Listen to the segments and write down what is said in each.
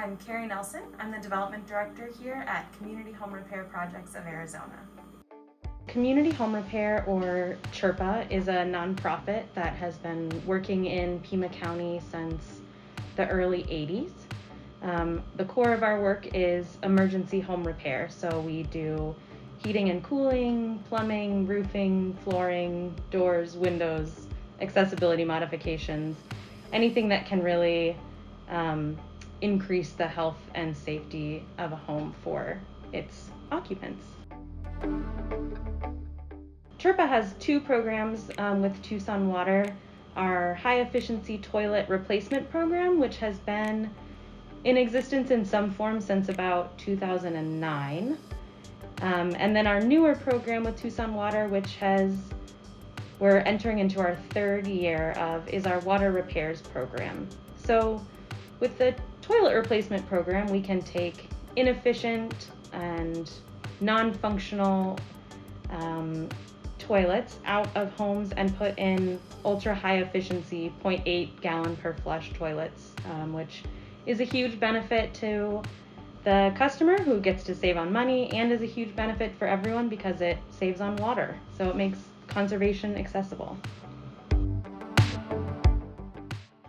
I'm Carrie Nelson. I'm the Development Director here at Community Home Repair Projects of Arizona. Community Home Repair, or CHRPA, is a nonprofit that has been working in Pima County since the early 80s. The core of our work is emergency home repair, so we do heating and cooling, plumbing, roofing, flooring, doors, windows, accessibility modifications, anything that can really increase the health and safety of a home for its occupants. CHRPA has two programs with Tucson Water. Our high efficiency toilet replacement program, which has been in existence in some form since about 2009. And then our newer program with Tucson Water, which we're entering into our third year of, is our water repairs program. So with the toilet replacement program, we can take inefficient and non-functional toilets out of homes and put in ultra high efficiency 0.8 gallon per flush toilets, which is a huge benefit to the customer, who gets to save on money, and is a huge benefit for everyone because it saves on water. So it makes conservation accessible.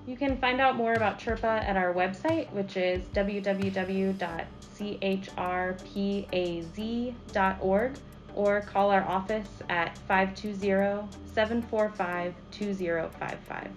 You can find out more about CHRPA at our website, which is www.CHRPAZ.org, or call our office at 520-745-2055.